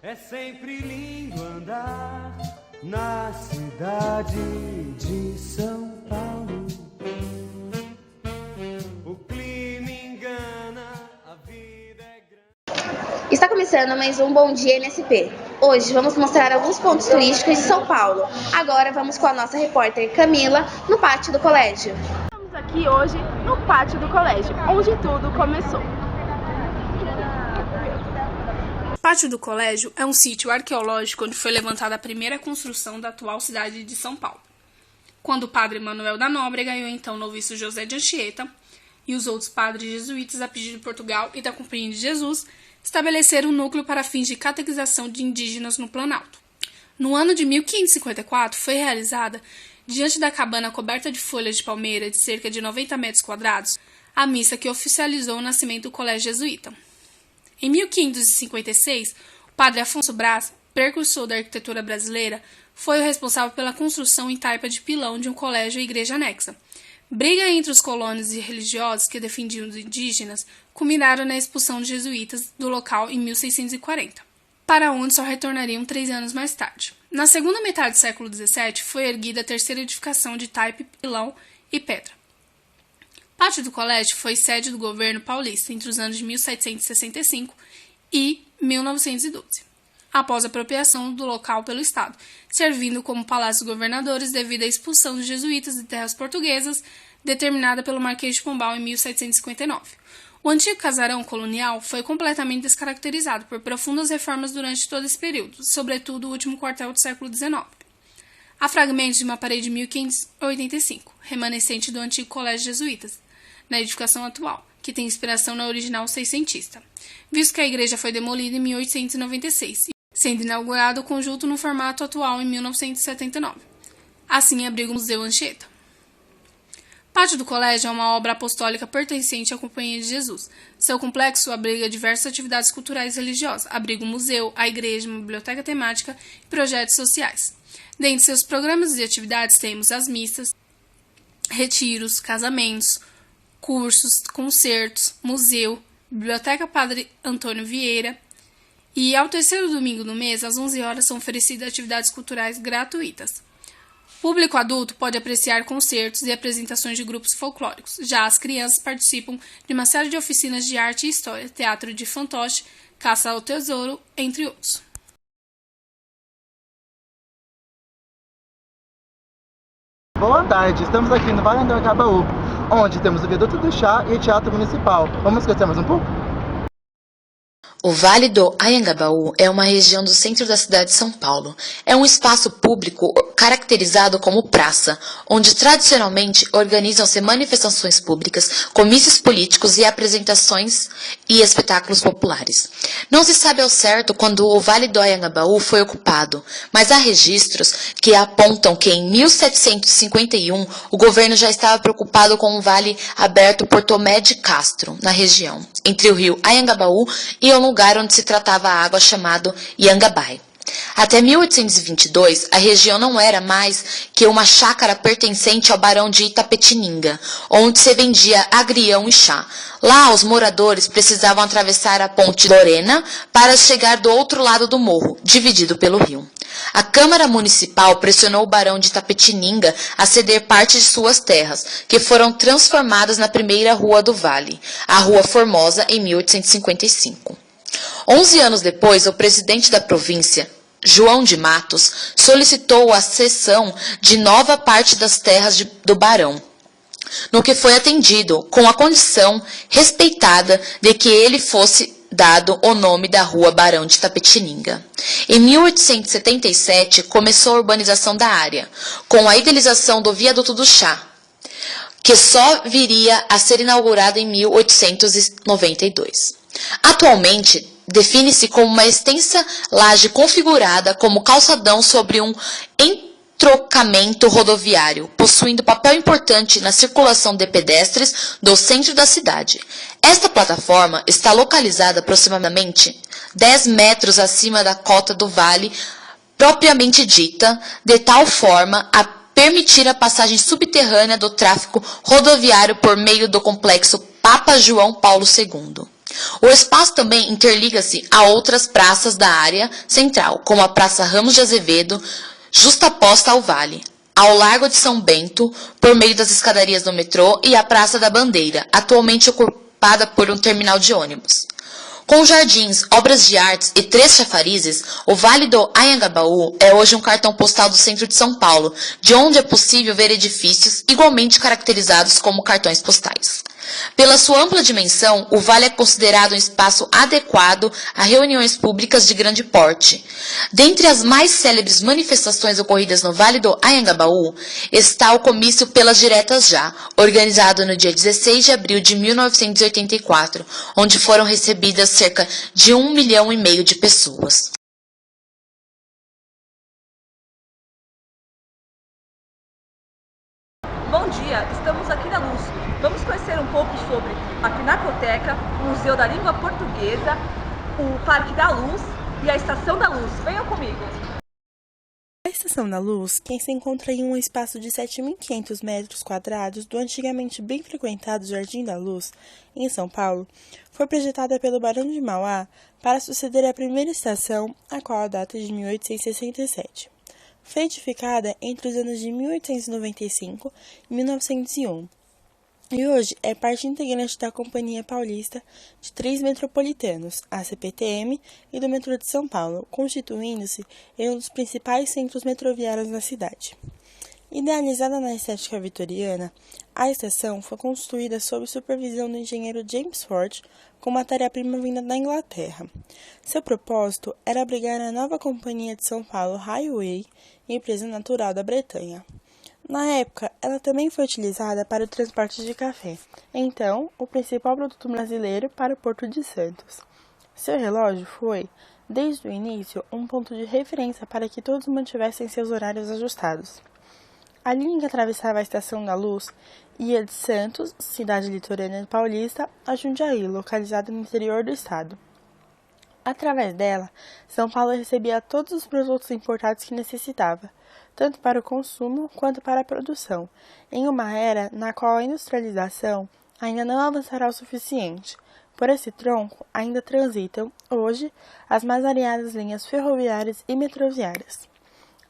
É sempre lindo andar na cidade de São Paulo. O clima engana, a vida é grande. Está começando mais um Bom Dia NSP. Hoje vamos mostrar alguns pontos turísticos de São Paulo. Agora vamos com a nossa repórter Camila no pátio do colégio. Estamos aqui hoje no pátio do colégio, onde tudo começou. O pátio do colégio é um sítio arqueológico onde foi levantada a primeira construção da atual cidade de São Paulo, quando o padre Manuel da Nóbrega ganhou então noviço José de Anchieta e os outros padres jesuítas, a pedido de Portugal e da Companhia de Jesus, estabeleceram um núcleo para fins de catequização de indígenas no Planalto. No ano de 1554, foi realizada, diante da cabana coberta de folhas de palmeira de cerca de 90 metros quadrados, a missa que oficializou o nascimento do colégio jesuíta. Em 1556, o padre Afonso Brás, precursor da arquitetura brasileira, foi o responsável pela construção em taipa de pilão de um colégio e igreja anexa. Briga entre os colonos e religiosos que defendiam os indígenas culminaram na expulsão de jesuítas do local em 1640, para onde só retornariam 3 anos mais tarde. Na segunda metade do século XVII, foi erguida a terceira edificação de taipa, pilão e pedra. O pátio do colégio foi sede do governo paulista entre os anos de 1765 e 1912, após a apropriação do local pelo Estado, servindo como palácio dos governadores devido à expulsão dos jesuítas de terras portuguesas, determinada pelo Marquês de Pombal em 1759. O antigo casarão colonial foi completamente descaracterizado por profundas reformas durante todo esse período, sobretudo o último quartel do século XIX. Há fragmentos de uma parede de 1585, remanescente do antigo colégio jesuítas, na edificação atual, que tem inspiração na original seiscentista, visto que a igreja foi demolida em 1896, sendo inaugurado o conjunto no formato atual em 1979. Assim abriga o Museu Anchieta. O pátio do colégio é uma obra apostólica pertencente à Companhia de Jesus. Seu complexo abriga diversas atividades culturais e religiosas, abriga o museu, a igreja, uma biblioteca temática e projetos sociais. Dentre seus programas e atividades temos as missas, retiros, casamentos, cursos, concertos, museu, biblioteca Padre Antônio Vieira, e ao terceiro domingo do mês, às 11 horas, são oferecidas atividades culturais gratuitas. O público adulto pode apreciar concertos e apresentações de grupos folclóricos. Já as crianças participam de uma série de oficinas de arte e história, teatro de fantoche, caça ao tesouro, entre outros. Boa tarde, estamos aqui no Vale do Anhangabaú, onde temos o Viaduto do Chá e o Teatro Municipal. Vamos conhecer mais um pouco? O Vale do Anhangabaú é uma região do centro da cidade de São Paulo. É um espaço público caracterizado como praça, onde tradicionalmente organizam-se manifestações públicas, comícios políticos e apresentações e espetáculos populares. Não se sabe ao certo quando o Vale do Anhangabaú foi ocupado, mas há registros que apontam que em 1751 o governo já estava preocupado com um vale aberto por Tomé de Castro, na região, entre o rio Anhangabaú e um lugar onde se tratava a água chamado Iangabai. Até 1822, a região não era mais que uma chácara pertencente ao barão de Itapetininga, onde se vendia agrião e chá. Lá, os moradores precisavam atravessar a ponte Lorena para chegar do outro lado do morro, dividido pelo rio. A Câmara Municipal pressionou o barão de Itapetininga a ceder parte de suas terras, que foram transformadas na primeira rua do Vale, a Rua Formosa, em 1855. 11 anos depois, o presidente da província, João de Matos, solicitou a cessão de nova parte das terras do barão, no que foi atendido, com a condição respeitada de que ele fosse dado o nome da rua Barão de Itapetininga. Em 1877, começou a urbanização da área, com a idealização do Viaduto do Chá, que só viria a ser inaugurado em 1892. Atualmente, define-se como uma extensa laje configurada como calçadão sobre um entrocamento rodoviário, possuindo papel importante na circulação de pedestres do centro da cidade. Esta plataforma está localizada aproximadamente 10 metros acima da cota do vale propriamente dita, de tal forma a permitir a passagem subterrânea do tráfego rodoviário por meio do complexo Papa João Paulo II. O espaço também interliga-se a outras praças da área central, como a Praça Ramos de Azevedo, justaposta ao Vale, ao Largo de São Bento, por meio das escadarias do metrô, e a Praça da Bandeira, atualmente ocupada por um terminal de ônibus. Com jardins, obras de artes e 3 chafarizes, o Vale do Anhangabaú é hoje um cartão postal do centro de São Paulo, de onde é possível ver edifícios igualmente caracterizados como cartões postais. Pela sua ampla dimensão, o vale é considerado um espaço adequado a reuniões públicas de grande porte. Dentre as mais célebres manifestações ocorridas no Vale do Anhangabaú está o Comício pelas Diretas Já, organizado no dia 16 de abril de 1984, onde foram recebidas cerca de 1,5 milhão de pessoas. Bom dia, estamos aqui na Luz. Vamos conhecer um pouco sobre a Pinacoteca, o Museu da Língua Portuguesa, o Parque da Luz e a Estação da Luz. Venham comigo! A Estação da Luz, que se encontra em um espaço de 7.500 metros quadrados do antigamente bem frequentado Jardim da Luz, em São Paulo, foi projetada pelo Barão de Mauá para suceder a primeira estação, a qual data de 1867. Foi edificada entre os anos de 1895 e 1901. E hoje é parte integrante da Companhia Paulista de Trens Metropolitanos, a CPTM, e do metrô de São Paulo, constituindo-se em um dos principais centros metroviários da cidade. Idealizada na estética vitoriana, a estação foi construída sob supervisão do engenheiro James Ford com matéria-prima vinda da Inglaterra. Seu propósito era abrigar a nova Companhia de São Paulo Railway, empresa natural da Bretanha. Na época, ela também foi utilizada para o transporte de café, então, o principal produto brasileiro para o Porto de Santos. Seu relógio foi, desde o início, um ponto de referência para que todos mantivessem seus horários ajustados. A linha que atravessava a Estação da Luz ia de Santos, cidade litorânea paulista, a Jundiaí, localizada no interior do estado. Através dela, São Paulo recebia todos os produtos importados que necessitava, tanto para o consumo quanto para a produção, em uma era na qual a industrialização ainda não avançará o suficiente. Por esse tronco ainda transitam, hoje, as mais variadas linhas ferroviárias e metroviárias.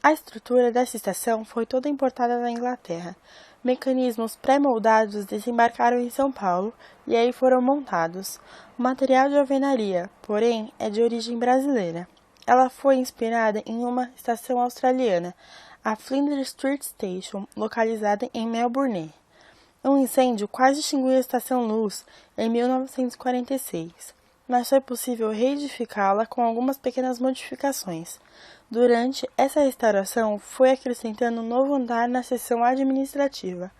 A estrutura dessa estação foi toda importada da Inglaterra. Mecanismos pré-moldados desembarcaram em São Paulo e aí foram montados. O material de alvenaria, porém, é de origem brasileira. Ela foi inspirada em uma estação australiana, a Flinders Street Station, localizada em Melbourne. Um incêndio quase extinguiu a Estação Luz em 1946, mas foi possível reedificá-la com algumas pequenas modificações. Durante essa restauração, foi acrescentando um novo andar na seção administrativa.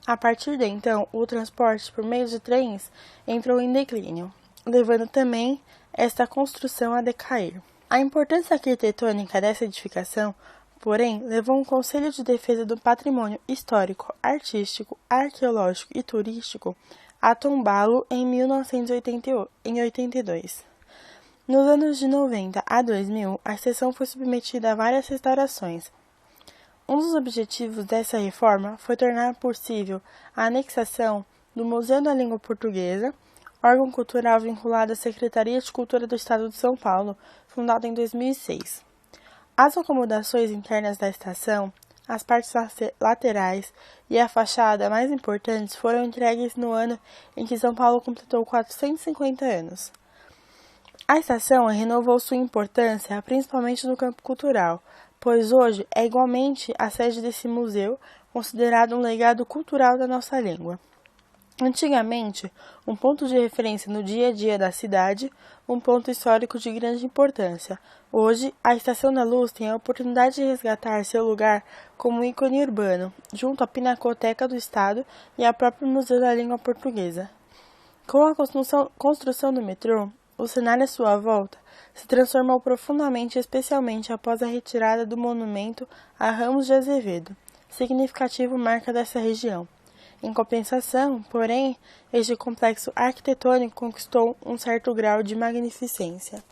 A partir de então, o transporte por meio de trens entrou em declínio, levando também esta construção a decair. A importância arquitetônica dessa edificação, porém, levou um Conselho de Defesa do Patrimônio Histórico, Artístico, Arqueológico e Turístico a tombá-lo em 1982. Nos anos de 90 a 2000, a estação foi submetida a várias restaurações. Um dos objetivos dessa reforma foi tornar possível a anexação do Museu da Língua Portuguesa, órgão cultural vinculado à Secretaria de Cultura do Estado de São Paulo, fundado em 2006. As acomodações internas da estação, as partes laterais e a fachada mais importantes foram entregues no ano em que São Paulo completou 450 anos. A estação renovou sua importância principalmente no campo cultural, pois hoje é igualmente a sede desse museu, considerado um legado cultural da nossa língua. Antigamente, um ponto de referência no dia a dia da cidade, um ponto histórico de grande importância. Hoje, a Estação da Luz tem a oportunidade de resgatar seu lugar como um ícone urbano, junto à Pinacoteca do Estado e ao próprio Museu da Língua Portuguesa. Com a construção do metrô, o cenário à sua volta se transformou profundamente, especialmente após a retirada do monumento a Ramos de Azevedo, significativo marca dessa região. Em compensação, porém, este complexo arquitetônico conquistou um certo grau de magnificência.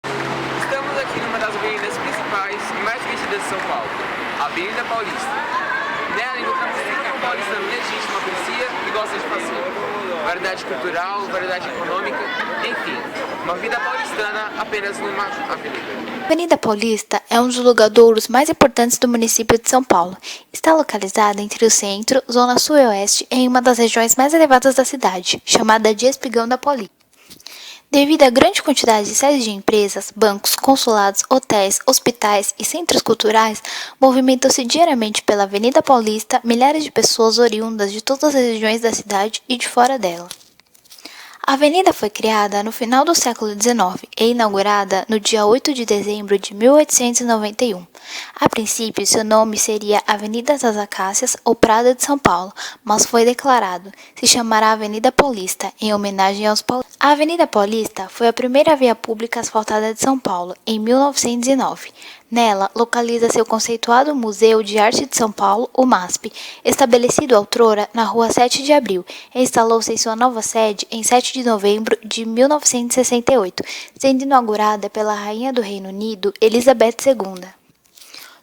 Estamos aqui numa das avenidas principais e mais conhecidas de São Paulo, a Avenida Paulista. Nela encontramos tudo que o paulistano legítimo aprecia e gosta de fazer. Variedade cultural, variedade econômica, enfim, uma vida paulistana apenas numa avenida. A Avenida Paulista é um dos lugadouros mais importantes do município de São Paulo. Está localizada entre o centro, zona sul e oeste, em uma das regiões mais elevadas da cidade, chamada de Espigão da Paulista. Devido à grande quantidade de sedes de empresas, bancos, consulados, hotéis, hospitais e centros culturais, movimentam-se diariamente pela Avenida Paulista milhares de pessoas oriundas de todas as regiões da cidade e de fora dela. A avenida foi criada no final do século XIX e inaugurada no dia 8 de dezembro de 1891. A princípio, seu nome seria Avenida das Acácias ou Prado de São Paulo, mas foi declarado se chamará Avenida Paulista, em homenagem aos paulistas. A Avenida Paulista foi a primeira via pública asfaltada de São Paulo, em 1909. Nela, localiza-se o conceituado Museu de Arte de São Paulo, o MASP, estabelecido outrora na Rua 7 de Abril, e instalou-se em sua nova sede em 7 de novembro de 1968, sendo inaugurada pela Rainha do Reino Unido, Elizabeth II.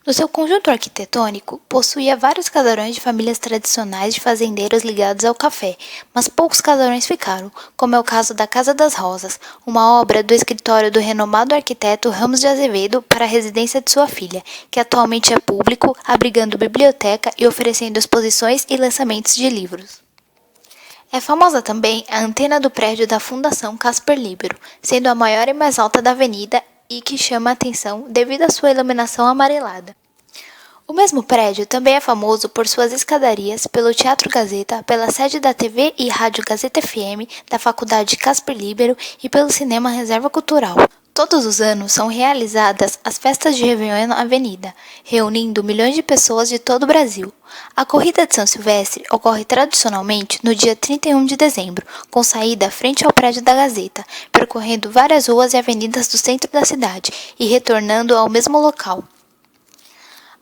No seu conjunto arquitetônico, possuía vários casarões de famílias tradicionais de fazendeiros ligados ao café, mas poucos casarões ficaram, como é o caso da Casa das Rosas, uma obra do escritório do renomado arquiteto Ramos de Azevedo para a residência de sua filha, que atualmente é público, abrigando biblioteca e oferecendo exposições e lançamentos de livros. É famosa também a antena do prédio da Fundação Casper Libero, sendo a maior e mais alta da avenida e que chama a atenção devido à sua iluminação amarelada. O mesmo prédio também é famoso por suas escadarias, pelo Teatro Gazeta, pela sede da TV e Rádio Gazeta FM, da Faculdade Casper Libero e pelo Cinema Reserva Cultural. Todos os anos são realizadas as festas de Réveillon na Avenida, reunindo milhões de pessoas de todo o Brasil. A Corrida de São Silvestre ocorre tradicionalmente no dia 31 de dezembro, com saída frente ao prédio da Gazeta, percorrendo várias ruas e avenidas do centro da cidade e retornando ao mesmo local.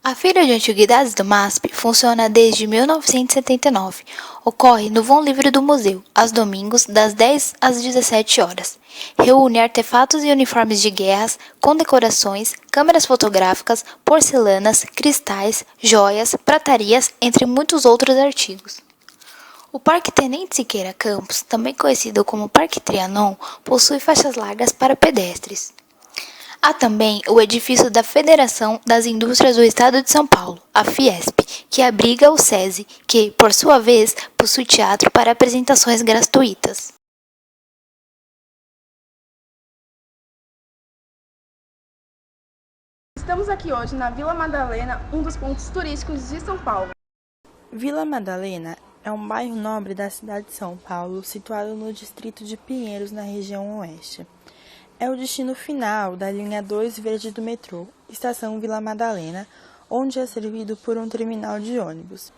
A Feira de Antiguidades do MASP funciona desde 1979. Ocorre no vão livre do museu, aos domingos, das 10 às 17 horas. Reúne artefatos e uniformes de guerras, condecorações, câmeras fotográficas, porcelanas, cristais, joias, pratarias, entre muitos outros artigos. O Parque Tenente Siqueira Campos, também conhecido como Parque Trianon, possui faixas largas para pedestres. Há também o edifício da Federação das Indústrias do Estado de São Paulo, a Fiesp, que abriga o SESI, que, por sua vez, possui teatro para apresentações gratuitas. Estamos aqui hoje na Vila Madalena, um dos pontos turísticos de São Paulo. Vila Madalena é um bairro nobre da cidade de São Paulo, situado no distrito de Pinheiros, na região oeste. É o destino final da linha 2 verde do metrô, estação Vila Madalena, onde é servido por um terminal de ônibus.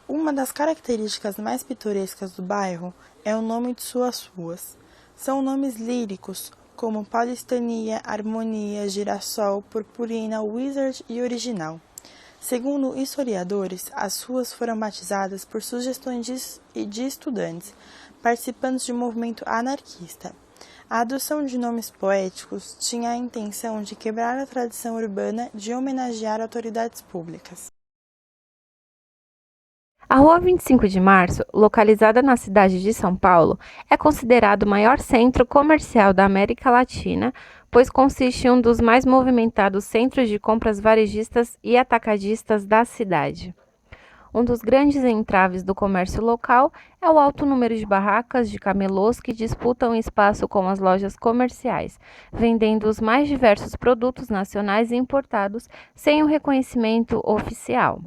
Uma das características mais pitorescas do bairro é o nome de suas ruas. São nomes líricos, como Paulistania, Harmonia, Girassol, Purpurina, Wizard e Original. Segundo historiadores, as ruas foram batizadas por sugestões de estudantes, participantes de um movimento anarquista. A adoção de nomes poéticos tinha a intenção de quebrar a tradição urbana de homenagear autoridades públicas. A Rua 25 de Março, localizada na cidade de São Paulo, é considerado o maior centro comercial da América Latina, pois consiste em um dos mais movimentados centros de compras varejistas e atacadistas da cidade. Um dos grandes entraves do comércio local é o alto número de barracas de camelôs que disputam espaço com as lojas comerciais, vendendo os mais diversos produtos nacionais e importados sem o reconhecimento oficial.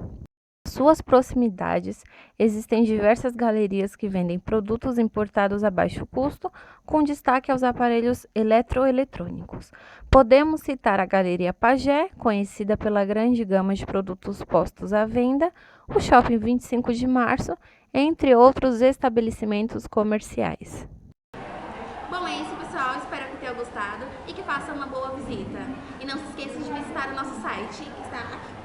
Em suas proximidades, existem diversas galerias que vendem produtos importados a baixo custo, com destaque aos aparelhos eletroeletrônicos. Podemos citar a Galeria Pagé, conhecida pela grande gama de produtos postos à venda, o Shopping 25 de Março, entre outros estabelecimentos comerciais. Bom, é isso, pessoal. Espero que tenham gostado e que façam uma boa visita. E não se esqueçam de visitar o nosso site, que está aqui.